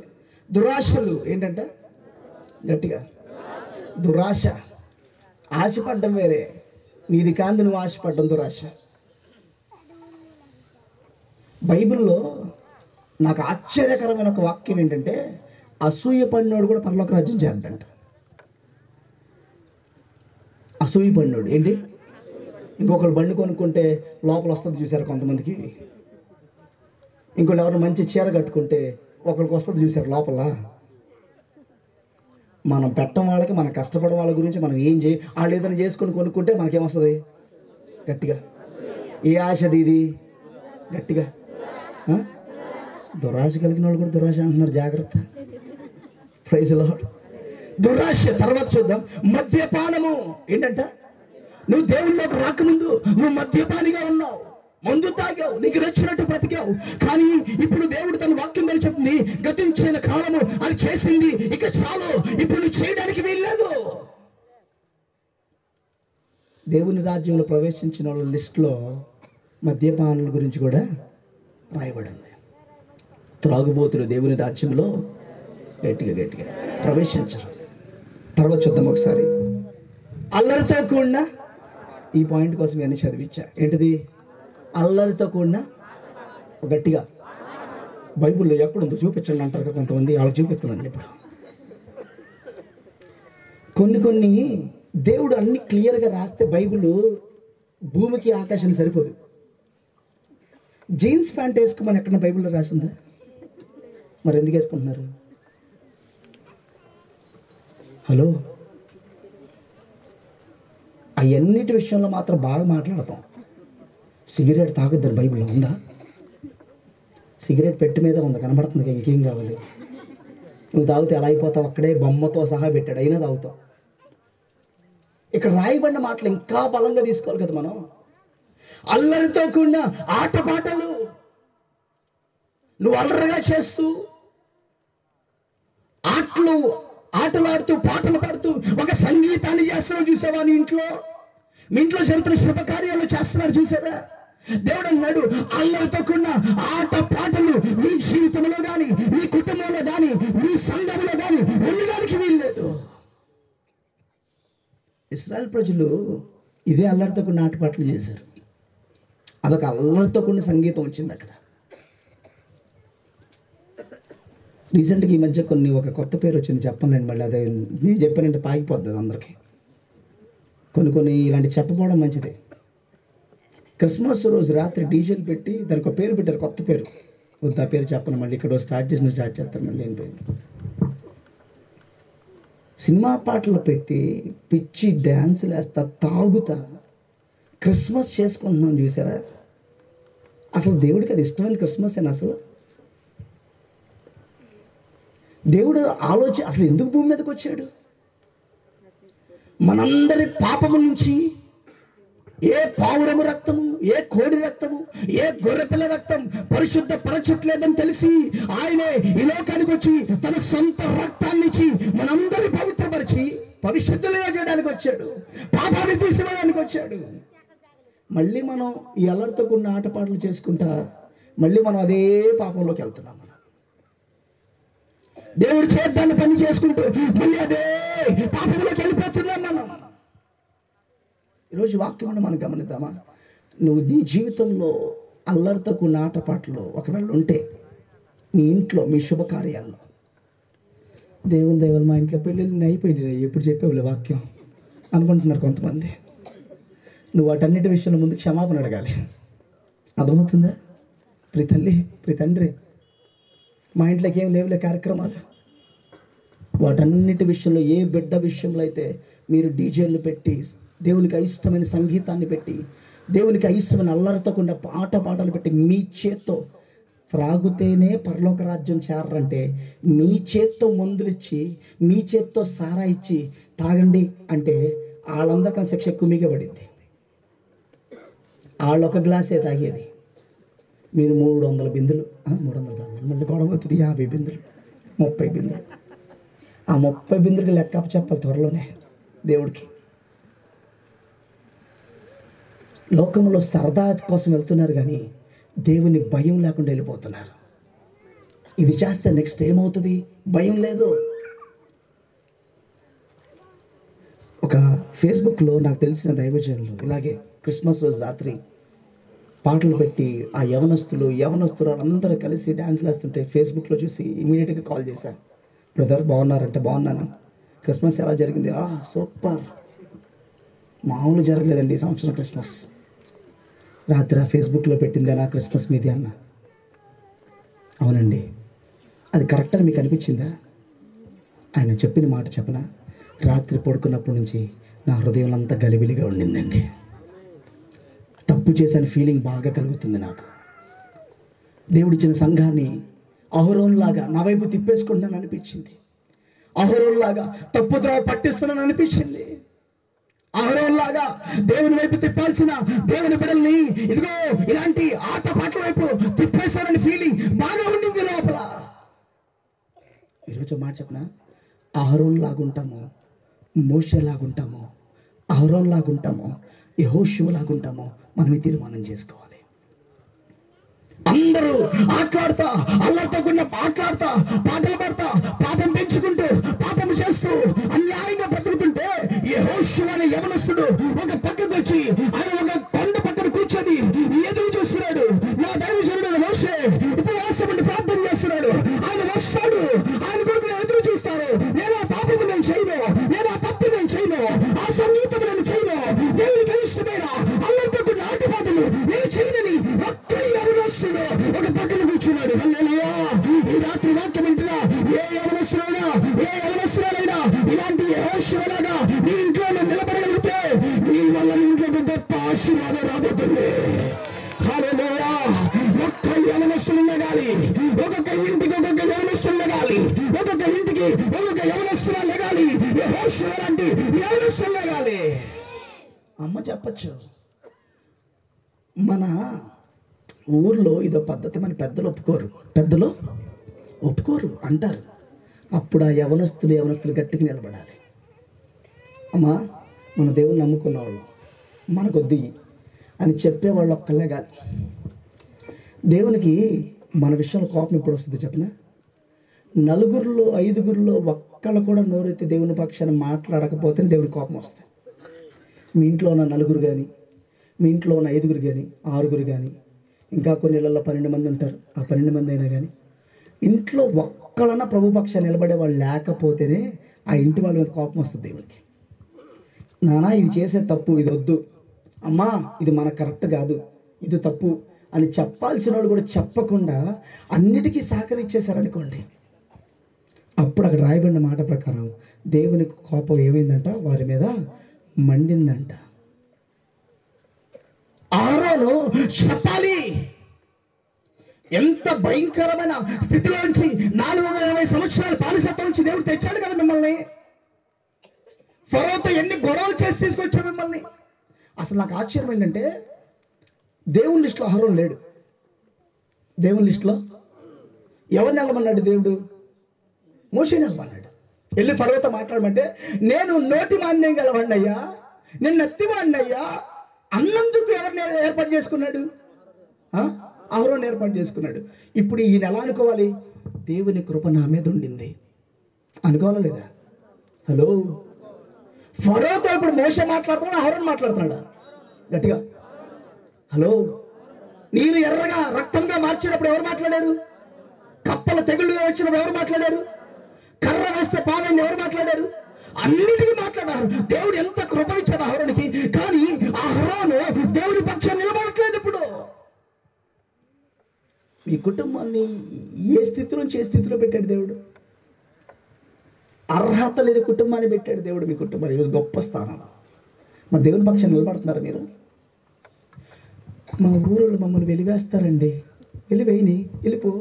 దురాశలు ఏంటంటే, గట్టిగా దురాశ. ఆశపడ్డం వేరే, నీది కాంది నువ్వు ఆశపడ్డం దురాశ. బైబిల్లో నాకు ఆశ్చర్యకరమైన ఒక వాక్యం ఏంటంటే, అసూయ పడినోడు కూడా పరలోక రాజ్యం చేద్దంట. అసూయ పడినోడు ఏంటి? ఇంకొకరు బండి కొనుక్కుంటే లోపల వస్తుంది చూసారు కొంతమందికి. ఇంకోటి ఎవరు మంచి చీర కట్టుకుంటే ఒకరికి వస్తుంది చూసారు లోపల. మనం పెట్టం వాళ్ళకి, మనం కష్టపడడం వాళ్ళ గురించి మనం ఏం చేయి, వాళ్ళు ఏదైనా చేసుకొని కొనుక్కుంటే మనకేమొస్తుంది? గట్టిగా. ఏ ఆశది ఇది? గట్టిగా దురాశ కలిగిన వాళ్ళు కూడా దురాశ అంటున్నారు, జాగ్రత్త. Praise Lord. దురాశ. తర్వాత చూద్దాం, మద్యపానము. ఏంటంట? నువ్వు దేవుళ్ళలోకి రాకముందు నువ్వు మద్యపానిగా ఉన్నావు, మందు తాగావు, నీకు నచ్చినట్టు బ్రతికావు. కానీ ఇప్పుడు దేవుడు తన వాక్యం ద్వారా చెప్తుంది, గతించిన కాలము అది చేసింది, ఇక చాలు, ఇప్పుడు నువ్వు చేయడానికి వీల్లేదు. దేవుని రాజ్యంలో ప్రవేశించిన వాళ్ళ లిస్టులో మద్యపానుల గురించి కూడా రాయబడింది. త్రాగుబోతులు దేవుని రాజ్యంలో గట్టిగా ప్రవేశించరు. తర్వాత చూద్దాం ఒకసారి, అల్లరితో కూడిన, ఈ పాయింట్ కోసం ఇవన్నీ చదివించా. ఏంటిది? అల్లరితో కూడిన, గట్టిగా. బైబిల్లో ఎక్కడుందో చూపించండి అంటారు కదా కొంతమంది, వాళ్ళకి చూపిస్తున్నాను ఇప్పుడు. కొన్ని దేవుడు అన్ని క్లియర్గా రాస్తే బైబిల్ భూమికి ఆకాశానికి సరిపోదు. జీన్స్ ప్యాంట్ వేసుకోమని ఎక్కడ బైబిల్లో రాసిందా? మరి ఎందుకు వేసుకుంటున్నారు? హలో, అవన్నిటి విషయంలో మాత్రం బాగా మాట్లాడతాం. సిగరెట్ తాగొద్దని బైబిల్లో ఉందా? సిగరెట్ పెట్టి మీద ఉంది, కనబడుతుంది. ఇంకేం కావాలి? నువ్వు తాగితే ఎలా అయిపోతావు? అక్కడే బొమ్మతో సహా పెట్టాడు, అయినా తాగుతావు. ఇక్కడ రాయబడిన మాటలు ఇంకా బలంగా తీసుకోవాలి కదా మనం. అల్లరితో కూడిన ఆటపాటలు, నువ్వు అల్లరిగా చేస్తూ ఆటలాడుతూ పాటలు పాడుతూ ఒక సంగీతాన్ని చేస్తున్నావు చూసావా? నీ ఇంట్లో, మీ ఇంట్లో జరుగుతున్న శుభకార్యాలు చేస్తున్నారు చూసారా? దేవుడు అన్నాడు, అల్లరితో కూడిన ఆట పాటలు నీ జీవితంలో కానీ, నీ కుటుంబంలో కానీ, నీ సంఘంలో కానీ ఉండడానికి వీల్లేదు. ఇశ్రాయేల్ ప్రజలు ఇదే అల్లరితో కూడిన ఆటపాటలు చేశారు. అదొక అల్లరితో కూడిన సంగీతం వచ్చింది అక్కడ. రీసెంట్గా ఈ మధ్య ఒక కొత్త పేరు వచ్చింది, చెప్పనండి మళ్ళీ. అదే నేను చెప్పానంటే పాగిపోద్ది అందరికీ. కొన్ని ఇలాంటి చెప్పకపోవడం మంచిది. క్రిస్మస్ రోజు రాత్రి డీజేలు పెట్టి దానికి ఒక పేరు పెట్టారు, కొత్త పేరు. వద్దు, ఆ పేరు చెప్పను మళ్ళీ. ఇక్కడ స్టార్ట్ చేస్తారు మళ్ళీ. ఏం పేరు? సినిమా పాటలు పెట్టి పిచ్చి డ్యాన్సులు వేస్తా, తాగుతా క్రిస్మస్ చేసుకుంటున్నాం చూసారా? అసలు దేవుడికి అది ఇష్టమైన క్రిస్మస్ అని అసలు దేవుడు అసలు ఎందుకు భూమి మీదకి వచ్చాడు? మనందరి పాపము నుంచి ఏ పావురము రక్తము, ఏ కోడి రక్తము, ఏ గొర్రెపిల్ల రక్తం పరిశుద్ధ పరచట్లేదని తెలిసి ఆయనే ఈ లోకానికి వచ్చి తన సొంత రక్తాన్ని ఇచ్చి మనందరి పవిత్రపరిచి పరిశుద్ధులుగా చేయడానికి వచ్చాడు, పాపాన్ని తీసివేయడానికి వచ్చాడు. మళ్ళీ మనం ఈ అల్లరితో కూడిన ఆటపాటలు చేసుకుంటా మళ్ళీ మనం అదే పాపంలోకి వెళ్తున్నాం. మనం దేవుడు చేద్దాన్ని పని చేసుకుంటూ మళ్ళీ అదే పాపంలోకి వెళ్ళిపోతున్నాం మనం. ఈరోజు వాక్యం మనం గమనిద్దామా? నువ్వు నీ జీవితంలో అల్లరితో కూడిన ఆటపాటలు ఒకవేళ ఉంటే, మీ ఇంట్లో మీ శుభకార్యాల్లో దేవుని దైవాలు మా ఇంట్లో పెళ్ళిళ్ళు అయిపోయినాయి, ఎప్పుడు చెప్పేవాళ్ళు వాక్యం అనుకుంటున్నారు కొంతమంది. నువ్వు వాటన్నిటి విషయంలో ముందు క్షమాపణ అడగాలి. అర్థమవుతుందా? ప్రి తల్లి, ప్రి తండ్రి, మా ఇంట్లోకి ఏం లేవులే కార్యక్రమాలు. వాటన్నిటి విషయంలో, ఏ బిడ్డ విషయంలో అయితే మీరు డీజేలు పెట్టి, దేవునికి అయిష్టమైన సంగీతాన్ని పెట్టి, దేవునికి అయిష్టమైన అల్లరితో కూడా పాటలు పెట్టి మీ చేత్తో త్రాగుతేనే పరలోక రాజ్యం చేరంటే, మీ చేత్తో మందులు ఇచ్చి, మీ చేత్తో సారా ఇచ్చి తాగండి అంటే వాళ్ళందరికన్నా శిక్ష ఎక్కువ మీకే పడింది. వాళ్ళు ఒక గ్లాసే తాగేది, మీరు 300 బిందులు, 300 మళ్ళీ గొడవ అవుతుంది, 50 బిందులు, 30 బిందులు. ఆ 30 బిందులకి లెక్క చెప్పాలి త్వరలోనే దేవుడికి. లోకంలో సరదా కోసం వెళ్తున్నారు కానీ దేవుని భయం లేకుండా వెళ్ళిపోతున్నారు. ఇది చేస్తే నెక్స్ట్ ఏమవుతుంది? భయం లేదు. ఒక ఫేస్బుక్లో నాకు తెలిసిన దైవజనులు ఇలాగే క్రిస్మస్ రోజు రాత్రి పాటలు పెట్టి ఆ యవనస్తులు అందరూ కలిసి డ్యాన్స్లు వేస్తుంటే ఫేస్బుక్లో చూసి ఇమీడియట్గా కాల్ చేశాను. బ్రదర్ బాగున్నారంటే బాగున్నాను, క్రిస్మస్ ఎలా జరిగింది? సూపర్, మామూలు జరగలేదండి ఈ సంవత్సరం క్రిస్మస్. రాత్రి ఫేస్బుక్లో పెట్టింది నా క్రిస్మస్ మీది అన్న. అవునండి, అది కరెక్ట్ అని మీకు అనిపించిందా? ఆయన చెప్పిన మాట చెప్పనా, రాత్రి పడుకున్నప్పటి నుంచి నా హృదయం అంతా గలిబిలిగా ఉండిందండి. తప్పు చేసిన ఫీలింగ్ బాగా కలుగుతుంది నాకు. దేవుడిచ్చిన సంఘాన్ని అహరోన్లాగా నా వైపు తిప్పేసుకుంటాను అనిపించింది. అహరోన్లాగా తప్పుద్రోవ పట్టిస్తున్నాను అనిపించింది. అహరోన్లాగా దేవుని వైపు తిప్పాల్సిన దేవుని బిడ్డల్ని ఇదిగో ఇలాంటి ఆటపాటల వైపు తిప్పేశారని ఫీలింగ్ బాగా ఉండింది లోపల. ఈరోజు మాట చెప్పనా, అహరోన్ లాగుంటాము, మోషే లాగుంటాము, అహరోన్ లాగుంటాము, యెహోషువ లాగుంటాము, మనమే తీర్మానం చేసుకోవాలి. అందరూ ఆటలాడుతా, అల్లరితో కూడిన మాట్లాడుతా, పాటలు పాడుతా, పాపం పెంచుకుంటూ, పాపం చేస్తూ, అన్యాయంగా బ్రతుకుతుంటే యెహోషువ అనే యవనస్తుడు ఒక పక్కకు వచ్చి ఆయన ఒక కొండ పక్కన కూర్చొని ఎదురు చూస్తున్నాడు. నా దైవజనుడు మోషే ఉపవాసం ఉండి ప్రార్థన చేస్తున్నాడు. ఆయన వస్తాడు, ఆయన కొరకు ఎదురు చూస్తారు. నేను ఆ పాపము నేను చేయను, నేను ఆ తప్పు నేను చేయను, ఆ సంగీతం నేను చేయను, దేవునికి ఇష్టమైన అల్లరితో కూడిన ఆటపాటలు నేను చేయనని ఒక్కడి యవనస్తుడు ఒక పక్కన కూర్చున్నాడు. హల్లెలూయా! ఈ రాత్రి వాక్యం వింటున్నా ఏ యవనస్తుడైనా, ఏ యవనస్తురాలైనా ఇలాంటి యెహోషువలాగా నీ ఇంట్లో నిలబడగలిగితే నీ వల్ల నీ ఇంట్లో గొప్ప ఆశీర్వాదం రాబోతుంది. హల్లెలూయా! ఒక్క యవనస్తులు లెగాలి, ఒక్కొక్క ఇంటికి ఒక్కొక్క యవనస్తులు లెగాలి, ఒక్కొక్క ఇంటికి ఒక్కొక్క యవనస్తులు లెగాలి, యెహోషువ లాంటి యవనస్తులు లెగాలి. అమ్మ చెప్పచ్చు, మన ఊర్లో ఇదో పద్ధతి, మన పెద్దలు ఒప్పుకోరు అంటారు. అప్పుడు ఆ యవనస్తులు గట్టిగా నిలబడాలి. అమ్మా, మన దేవుని నమ్ముకున్న వాళ్ళు మనకొద్ది అని చెప్పేవాళ్ళు ఒక్కళ్ళే కాదు. దేవునికి మన విషయంలో కోపం ఎప్పుడు వస్తుంది చెప్పనా? 5 ఒక్కళ్ళు కూడా నోరెత్తి దేవుని పక్షాన్ని మాట్లాడకపోతే దేవుని కోపం వస్తుంది. మీ ఇంట్లో ఉన్న 4 కానీ, మీ ఇంట్లో ఉన్న 5 కానీ, 6 కానీ, ఇంకా కొన్ని ఇళ్లలో 12 మంది ఉంటారు. ఆ 12 మంది అయినా కానీ ఇంట్లో ఒక్కళ్ళన్నా ప్రభుపక్షాన్ని నిలబడే వాళ్ళు లేకపోతేనే ఆ ఇంటి వాళ్ళ మీద కోపం వస్తుంది దేవునికి. నానా ఇది చేసే తప్పు, ఇది వద్దు, అమ్మా ఇది మనకు కరెక్ట్ కాదు, ఇది తప్పు అని చెప్పాల్సిన వాళ్ళు కూడా చెప్పకుండా అన్నిటికీ సహకరించేశారనుకోండి, అప్పుడు అక్కడ రాయబడిన మాట ప్రకారం దేవునికి కోపం ఏమైందంట, వారి మీద మండిందంట. అహరోను చెప్పాలి, ఎంత భయంకరమైన స్థితిలో నుంచి 420 సంవత్సరాల బానిసత్వం నుంచి దేవుడు తెచ్చాడు కదా మిమ్మల్ని. ఫరోతో ఎన్ని గొడవలు చేసి తీసుకొచ్చాడు మిమ్మల్ని. అసలు నాకు ఆశ్చర్యం ఏంటంటే దేవుని లిస్టులో అహరోను లేడు. దేవుని లిస్టులో ఎవరిని వెళ్ళమన్నాడు దేవుడు? మోషేని వెళ్ళమన్నాడు. వెళ్ళి ఫరోతో మాట్లాడమంటే నేను నోటి మాన్యం గలవాడిని అయ్యా, నేను నత్తివాడిని అయ్యా అన్నందుకు ఎవరిని ఏర్పాటు చేసుకున్నాడు? అహరోను ఏర్పాటు చేసుకున్నాడు. ఇప్పుడు ఈయన ఎలా అనుకోవాలి? దేవుని కృప నా మీద ఉండింది అనుకోవాలా లేదా? హలో, ఫరోతో ఇప్పుడు మోషే మాట్లాడుతున్నాడు, అహరోను మాట్లాడుతున్నాడా? గట్టిగా హలో. నీరు ఎర్రగా రక్తంగా మార్చినప్పుడు ఎవరు మాట్లాడారు? కప్పల తెగుళ్ళుగా వచ్చినప్పుడు ఎవరు మాట్లాడారు? కర్ర వేస్తే పాలని ఎవరు మాట్లాడారు? అన్నిటికీ మాట్లాడారు. దేవుడు ఎంత కృప ఇచ్చాడు అహరోనుకి. కానీ ఆ అహరోను దేవుడి పక్షాన్ని నిలబడట్లేదు. ఇప్పుడు మీ కుటుంబాన్ని ఏ స్థితి నుంచి ఏ స్థితిలో పెట్టాడు దేవుడు? అర్హత లేని కుటుంబాన్ని పెట్టాడు దేవుడు. మీ కుటుంబాన్ని ఈరోజు గొప్ప స్థానం. మా దేవుని పక్షాన్ని నిలబడుతున్నారు మీరు? మా ఊరోళ్ళు మమ్మల్ని వెలివేస్తారండి. వెలివేయని, వెళ్ళిపో.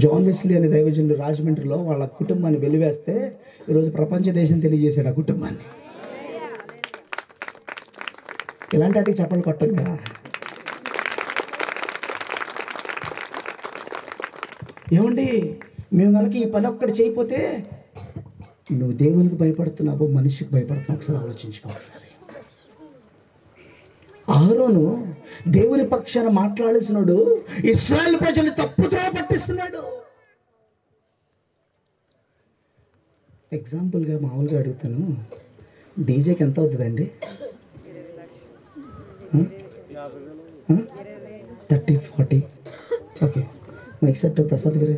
జాన్ వెస్లీ అనే దైవజనుడు రాజమండ్రిలో వాళ్ళ కుటుంబాన్ని వెలివేస్తే ఈరోజు ప్రపంచ దేశం తెలియజేశాడు ఆ కుటుంబాన్ని. ఇలాంటి వాటికి చెప్పలు కొట్టంగా. ఏమండి, మేము కనుక ఈ పని ఒక్కటి చేయకపోతే, నువ్వు దేవునికి భయపడుతున్నావు, మనిషికి భయపడుతున్నావు. ఒకసారి ఆలోచించుకో. ఒకసారి అహరోను దేవుని పక్షాన మాట్లాడాల్సినాడు ఇశ్రాయేలు ప్రజలు తప్పుతో పట్టిస్తున్నాడు. ఎగ్జాంపుల్గా మామూలుగా అడుగుతాను, డీజేకి ఎంత అవుతుందండి? 30-40. ఓకే, ఎక్సెప్ట్ ప్రసాద్ గారు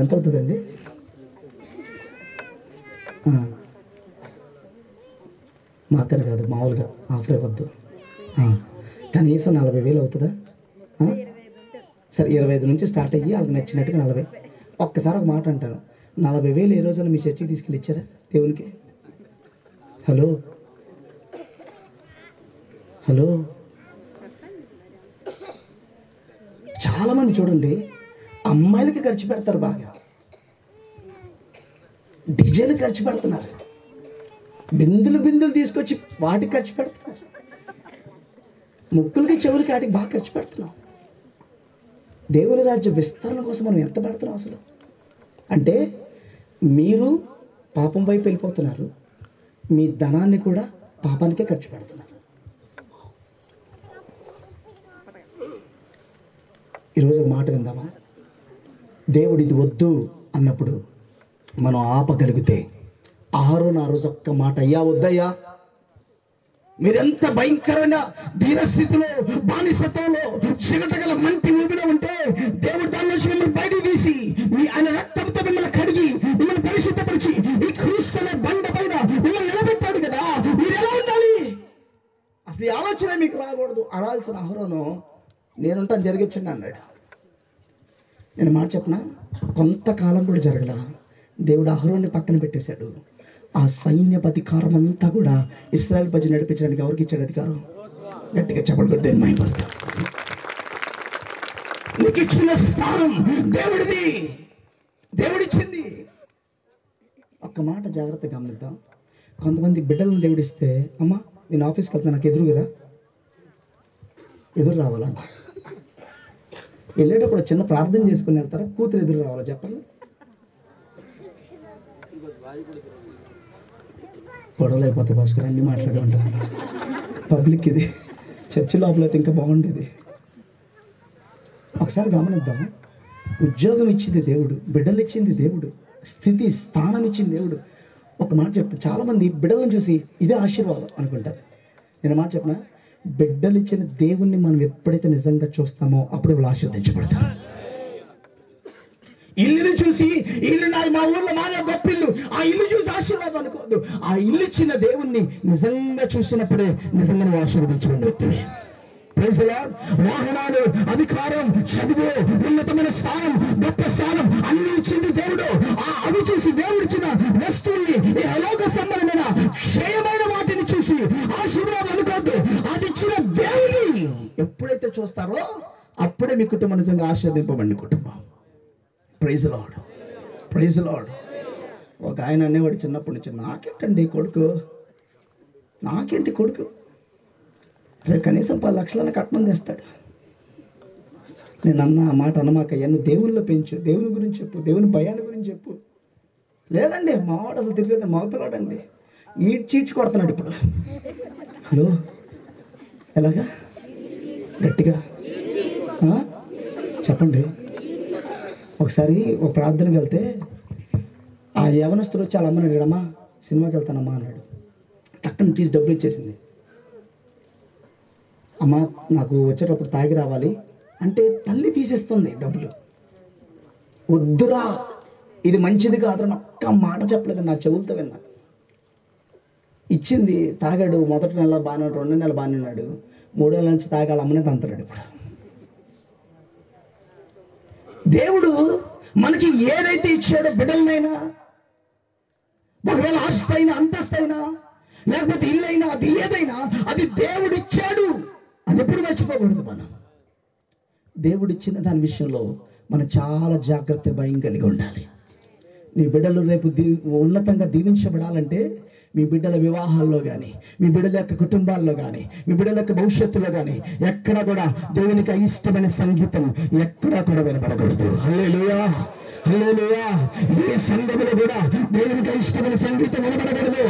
ఎంత అవుతుందండి? మాత్రం కాదు, మామూలుగా ఆఫర్ ఇవ్వద్దు. కనీసం 40,000 అవుతుందా? సరే, 25 నుంచి స్టార్ట్ అయ్యి వాళ్ళకి నచ్చినట్టుగా 40. ఒక్కసారి ఒక మాట అంటాను, 40,000 ఏ రోజున మీ చర్చికి తీసుకెళ్ళి ఇచ్చారా దేవునికి? హలో హలో, చాలామంది చూడండి, అమ్మాయిలకి ఖర్చు పెడతారు, బాగా డీజేలు ఖర్చు పెడుతున్నారు, బిందులు తీసుకొచ్చి వాటికి ఖర్చు పెడుతున్నారు, ముక్కులకి చెవులకి వాటికి బాగా ఖర్చు పెడుతున్నాం. దేవుని రాజ్య విస్తరణ కోసం మనం ఎంత పెడుతున్నాం అసలు? అంటే మీరు పాపం వైపు వెళ్ళిపోతున్నారు, మీ ధనాన్ని కూడా పాపానికే ఖర్చు పెడుతున్నారు. ఈరోజు ఒక మాట విందామా? దేవుడు ఇది వద్దు అన్నప్పుడు మనం ఆపగలిగితే, అహరోను ఆ రోజు ఒక్క మాట, అయ్యా వద్దయ్యా, మీరెంత భయంకరమైన దీనస్థితిలో, బానిసత్వంలో, చిగటగల మంటి ఊబిలో ఉంటే దేవుడు దాని నుంచి మిమ్మల్ని బయటికి తీసి ఆయన రక్తంతో మిమ్మల్ని కడిగి మిమ్మల్ని పరిశుద్ధపరిచి ఈ క్రీస్తునే బండ పైన మిమ్మల్ని నిలబెట్టాడు కదా, మీరు ఎలా ఉండాలి? అసలు ఈ ఆలోచన మీకు రాకూడదు. అనాల్సిన అహరోను నేనుంటాను, జరిగించండి అన్నాడు. నేను మాట చెప్పనా, కొంతకాలం కూడా జరగల. దేవుడు అహరోన్ని పక్కన పెట్టేశాడు. ఆ సైన్యపు అధికారం అంతా కూడా ఇశ్రాయేలు ప్రజలు నడిపించడానికి ఎవరికి ఇచ్చాడు అధికారం? గట్టిగా చెప్పబడి మహిమపడతాం. నీకు ఇచ్చిన స్థానం దేవుడిది, దేవుడిచ్చింది. ఒక్క మాట జాగ్రత్తగా గమనిద్దాం. కొంతమంది బిడ్డలను దేవుడిస్తే, అమ్మా నేను ఆఫీస్కి వెళ్తాను, నాకు ఎదురు రావాలంట. వెళ్ళేటప్పుడు చిన్న ప్రార్థన చేసుకుని వెళ్తారా? కూతురు ఎదురు రావాలా చెప్పండి? గొడవలు అయిపోతాయి భాస్కర్, అన్నీ మాట్లాడి ఉంటారు. పబ్లిక్ ఇది, చర్చి లోపల అయితే ఇంకా బాగుండేది. ఒకసారి గమనిద్దాము. ఉద్యోగం ఇచ్చింది దేవుడు, బిడ్డలు ఇచ్చింది దేవుడు, స్థితి స్థానం ఇచ్చింది దేవుడు. ఒక మాట చెప్తా, చాలామంది బిడ్డలను చూసి ఇదే ఆశీర్వాదం అనుకుంటారు. నేను మాట చెప్పిన, బిడ్డలు ఇచ్చిన దేవుణ్ణి మనం ఎప్పుడైతే నిజంగా చూస్తామో అప్పుడు వాళ్ళు ఆశీర్వదించబడతారు. ఇల్లుని చూసి, ఇల్లు నాది, మా ఊర్లో మాదే గొప్ప ఇల్లు, ఆ ఇల్లు చూసి ఆశీర్వాదం అనుకోవద్దు. ఆ ఇల్లు ఇచ్చిన దేవుణ్ణి నిజంగా చూసినప్పుడే నిజంగా నువ్వు ఆశీర్వదించుకునే వ్యక్తివి. Praise the Lord. వాహనాలు, అధికారం, చదువు, ఉన్నతమైన స్థానం, గొప్ప స్థానం అన్ని ఇచ్చింది దేవుడు. అవి చూసి దేవుడు ఇచ్చిన వస్తువుల్ని, ఈ అలోక సంబంధమైన క్షయమైన వాటిని చూసి ఆశీర్వాదం అనుకోవద్దు. అది ఇచ్చిన దేవుని ఎప్పుడైతే చూస్తారో అప్పుడే మీ కుటుంబం నిజంగా ఆశీర్వదింపబడిన కుటుంబం. Praise the Lord, praise the Lord. ఒక ఆయన అనేవాడు చిన్నప్పటి నుంచి, నాకేంటండి కొడుకు, నాకేంటి కొడుకు, రేపు కనీసం 10 లక్షలను కట్నం తెస్తాడు. నేను ఆ మాట అన్నమాకయ్యా, నువ్వు దేవునిలో పెంచు, దేవుని గురించి చెప్పు, దేవుని భయాన్ని గురించి చెప్పు. లేదండి మావాడు అసలు తిరగలేదు, మా పిల్లవాడండి చీడ్చి కొడుతున్నాడు ఇప్పుడు. హలో, ఎలాగా? గట్టిగా చెప్పండి. ఒకసారి ఒక ప్రార్థనకి వెళ్తే ఆ యవనస్తుడు వచ్చి వాళ్ళ అమ్మని అడిగాడమ్మా సినిమాకి వెళ్తానమ్మా అన్నాడు. టక్కన తీసి డబ్బులు ఇచ్చేసింది. అమ్మ నాకు వచ్చేటప్పుడు తాగి రావాలి అంటే తల్లి తీసేస్తుంది డబ్బులు. వద్దురా, ఇది మంచిది కాదురా ఒక్క మాట చెప్పలేదు, నా చెవులతో విన్నా. ఇచ్చింది, తాగాడు. మొదటి నెల బాగానే, 2 నెలలు బాగానే ఉన్నాడు. 3 నెలల నుంచి తాగాడు, అమ్మనే తంతాడు. ఇప్పుడు దేవుడు మనకి ఏదైతే ఇచ్చాడో, బిడ్డలనైనా, ఒకవేళ ఆస్తి అయినా, అంతస్తు అయినా, లేకపోతే ఇల్లు అయినా, అది ఏదైనా అది దేవుడు ఇచ్చాడు. అది ఎప్పుడు మర్చిపోకూడదు. మనం దేవుడిచ్చిన దాని విషయంలో మనం చాలా జాగ్రత్త, భయం కలిగి ఉండాలి. నీ బిడ్డలు రేపు ఉన్నతంగా దీవించబడాలంటే మీ బిడ్డల వివాహాల్లో కానీ, మీ బిడ్డల యొక్క కుటుంబాల్లో కానీ, మీ బిడ్డల యొక్క భవిష్యత్తులో కానీ ఎక్కడ కూడా దేవునికి ఇష్టమైన సంగీతం ఎక్కడా కూడా వినపడకూడదు. హల్లెలూయా, హల్లెలూయా. ఏ సంఘములో కూడా దేవునికి ఇష్టమైన సంగీతం వినపడకూడదు.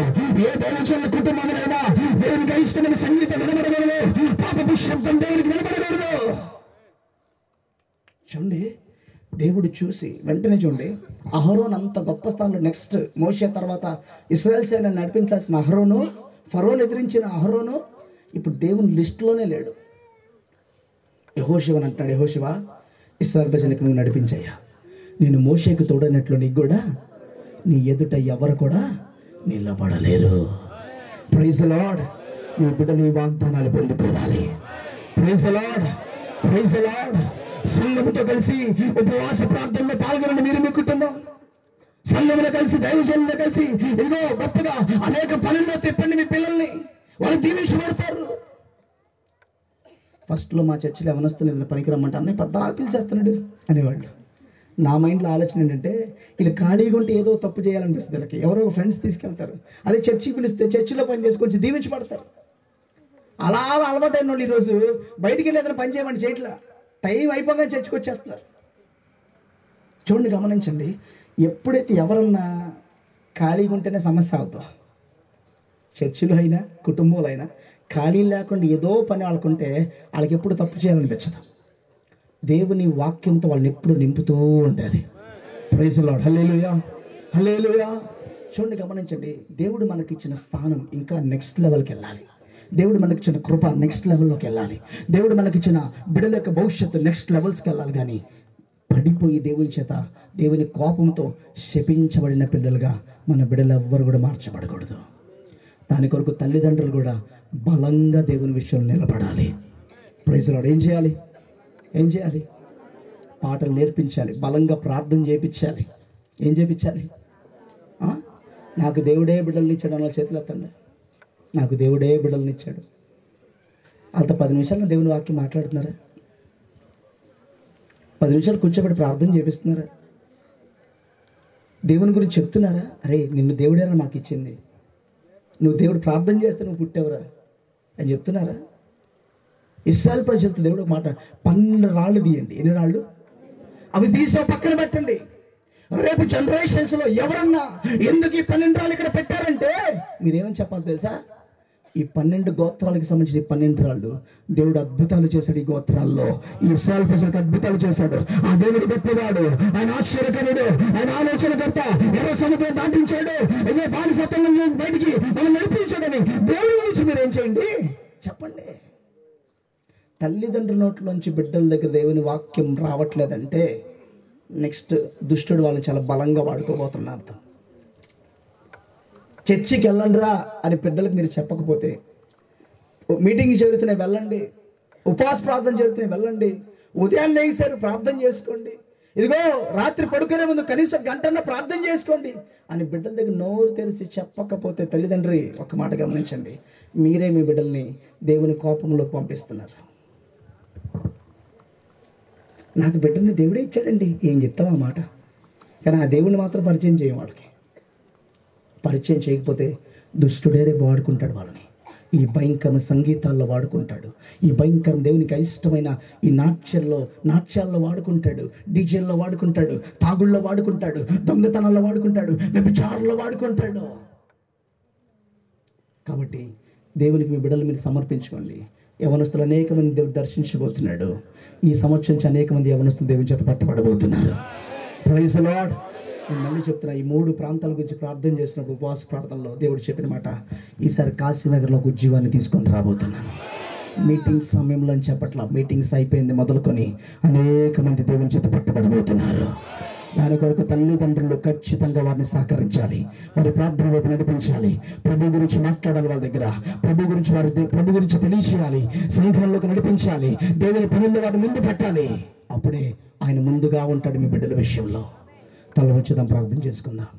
ఏ దేవచన కుటుంబంలోనైనా దేవునికి ఇష్టమైన సంగీతం వినపడకూడదు. పాపపు శబ్దం దేవునికి వినపడకూడదు. చూడండి, దేవుడు చూసి వెంటనే చూడండి, అహరోన్ అంత గొప్ప స్థానంలో, నెక్స్ట్ మోషే తర్వాత ఇశ్రాయేల్ సేనను నడిపించాల్సిన అహరోను, ఫరోను ఎదిరించిన అహరోను ఇప్పుడు దేవుని లిస్టులోనే లేడు. యెహోషువని అంటాడు, యెహోషువ ఇశ్రాయేల్ ప్రజలకు నువ్వు నడిపించయ్యా, నేను మోషేకు తోడనట్లు నీకు కూడా నీ ఎదుట ఎవరు కూడా నిలబడలేరు. Praise the lord. నీ బిడ్డలు ఈ వాగ్దానాలు పొందుకోవాలి. Praise the Lord, praise the Lord. సంఘముతో కలిసి ఉపవాస ప్రార్థనలో పాల్గొనండి. మీరు మీ కుటుంబం సంఘములో కలిసి, దైవజనులతో కలిసి ఇదిగో గొప్పగా అనేక పనుల్లో తిప్పండి మీ పిల్లల్ని, వాళ్ళు దీవించబడతారు. ఫస్ట్లో మా చర్చిలో ఎవరొస్తున్న పనికి రమ్మంటే అన్నయ్య పెద్ద పిలిచేస్తున్నాడు అనేవాళ్ళు. నా మైండ్లో ఆలోచన ఏంటంటే, వీళ్ళు ఖాళీగా ఉంటే ఏదో తప్పు చేయాలనిపిస్తుంది వీళ్ళకి. ఎవరో ఫ్రెండ్స్ తీసుకెళ్తారు, అదే చర్చికి పిలిస్తే చర్చిలో పని చేసుకొని దీవించబడతారు. అలా అలవాటైన వాళ్ళు ఈరోజు బయటికి వెళ్ళి ఏదైనా పని చేయమని చేయట్లా, టైం అయిపోగానే చర్చికి వచ్చేస్తున్నారు. చూడండి, గమనించండి. ఎప్పుడైతే ఎవరన్నా ఖాళీగా ఉంటేనే సమస్య అవుతాం. చర్చిలో అయినా కుటుంబంలో అయినా ఖాళీ లేకుండా ఏదో పని వాళ్ళకుంటే వాళ్ళకి ఎప్పుడు తప్పు చేయాలనిపించదు. దేవుని వాక్యంతో వాళ్ళని ఎప్పుడు నింపుతూ ఉండాలి. Praise the Lord. Hallelujah, hallelujah. చూడండి, గమనించండి. దేవుడు మనకిచ్చిన స్థానం ఇంకా నెక్స్ట్ లెవెల్కి వెళ్ళాలి. దేవుడు మనకిచ్చిన కృప నెక్స్ట్ లెవెల్లోకి వెళ్ళాలి. దేవుడు మనకిచ్చిన బిడ్డల యొక్క భవిష్యత్తు నెక్స్ట్ లెవెల్స్కి వెళ్ళాలి. కానీ పడిపోయి దేవుని చేత, దేవుని కోపంతో శపించబడిన పిల్లలుగా మన బిడ్డలు ఎవ్వరు కూడా మార్చబడకూడదు. దాని కొరకు తల్లిదండ్రులు కూడా బలంగా దేవుని విషయంలో నిలబడాలి. Praise the Lord. ఏం చేయాలి? ఏం చేయాలి? పాటలు నేర్పించాలి, బలంగా ప్రార్థన చేయించాలి. ఏం చేయించాలి? నాకు దేవుడే బిడ్డల్ని ఇచ్చాడు అన్న చేతులు ఎత్తండి. నాకు దేవుడే బిడ్డల్ని ఇచ్చాడు. అంత 10 నిమిషాలు దేవుని వాక్యం మాట్లాడుతున్నారా? 10 నిమిషాలు కూర్చోబెట్టి ప్రార్థన చేపిస్తున్నారా? దేవుని గురించి చెప్తున్నారా? అరే నిన్ను దేవుడేరా మాకు ఇచ్చింది, నువ్వు దేవుడు ప్రార్థన చేస్తే నువ్వు పుట్టావురా అని చెప్తున్నారా? ఇశ్రాయేల్ ప్రజలతో దేవుడు మాట, 12 రాళ్ళు తీయండి. ఎన్ని రాళ్ళు? అవి తీసి పక్కన పెట్టండి. రేపు జనరేషన్స్లో ఎవరన్నా ఎందుకు ఈ 12 రాళ్ళు ఇక్కడ పెట్టారంటే మీరేమని చెప్పాలి తెలుసా? ఈ 12 గోత్రాలకు సంబంధించిన 12 రాళ్ళు దేవుడు అద్భుతాలు చేశాడు. ఈ గోత్రాల్లో ఈ ఇశ్రాయేల్ ప్రజలకు అద్భుతాలు చేశాడు. ఆ దేవుడు గొప్పవాడు, ఆయన ఆశ్చర్యకరుడు, ఆయన ఆలోచనకర్త. ఎవరో సముద్రం దాటించాడు, ఏదో బానిసత్వం బయటికి మనం నడిపించాడని దేవుడి గురించి మీరు ఏం చేయండి చెప్పండి. తల్లిదండ్రుల నోట్లోంచి బిడ్డల దగ్గర దేవుని వాక్యం రావట్లేదంటే నెక్స్ట్ దుష్టుడు వాళ్ళని చాలా బలంగా వాడుకోబోతున్న అర్థం. చర్చికి వెళ్ళండిరా అని బిడ్డలకు మీరు చెప్పకపోతే, మీటింగ్ జరుగుతున్నాయి వెళ్ళండి, ఉపవాస ప్రార్థన జరుగుతున్నాయి వెళ్ళండి, ఉదయాన్నే లేసారు ప్రార్థన చేసుకోండి, ఇదిగో రాత్రి పడుకునే ముందు కనీసం 1 గంటన్నా ప్రార్థన చేసుకోండి అని బిడ్డల దగ్గర నోరు తెరిచి చెప్పకపోతే, తల్లిదండ్రి ఒక మాట గమనించండి, మీరే మీ బిడ్డల్ని దేవుని కోపంలోకి పంపిస్తున్నారు. నాకు బిడ్డని దేవుడే ఇచ్చాడండి, ఏం చెప్తాం ఆ మాట, కానీ ఆ దేవుడిని మాత్రం పరిచయం చేయం. వాళ్ళకి పరిచయం చేయకపోతే దుష్టుడే రేపు వాడుకుంటాడు వాళ్ళని. ఈ భయంకర సంగీతాల్లో వాడుకుంటాడు, ఈ భయంకరం దేవునికి అయిష్టమైన ఈ నాట్యాల్లో వాడుకుంటాడు, డీజేల్లో వాడుకుంటాడు, తాగుళ్ళలో వాడుకుంటాడు, దొంగతనాల్లో వాడుకుంటాడు, వ్యభిచారంలో వాడుకుంటాడు. కాబట్టి దేవునికి మీ బిడ్డలు మీరు సమర్పించుకోండి. యవనస్తులు అనేక మంది దేవుడు దర్శించబోతున్నాడు. ఈ సంవత్సరం నుంచి అనేక మంది యవనస్తులు దేవుని చేత పట్టబడబోతున్నారు. Praise the lord. నేను మళ్ళీ చెప్తున్నా, ఈ 3 ప్రాంతాల గురించి ప్రార్థన చేసినప్పుడు ఉపవాస ప్రార్థనలో దేవుడు చెప్పిన మాట, ఈసారి కాశీనగర్లో ఒక ఉద్యోగాన్ని తీసుకొని రాబోతున్నాను. మీటింగ్స్ సమయంలో అని చెప్పట్లా, మీటింగ్స్ అయిపోయింది మొదలుకొని అనేక మంది దేవుని చేత పట్టబడబోతున్నారు. దాని కొరకు తల్లిదండ్రులు ఖచ్చితంగా వారిని సహకరించాలి, వారి ప్రార్థన వైపు నడిపించాలి, ప్రభు గురించి మాట్లాడాలి, వాళ్ళ దగ్గర ప్రభు గురించి తెలియచేయాలి, సంఘంలోకి నడిపించాలి, దేవుని పనుల్లో వారిని ముందు పెట్టాలి. అప్పుడే ఆయన ముందుగా ఉంటాడు మీ బిడ్డల విషయంలో. తల ఉంచుదాం, ప్రార్థన చేసుకుందాం.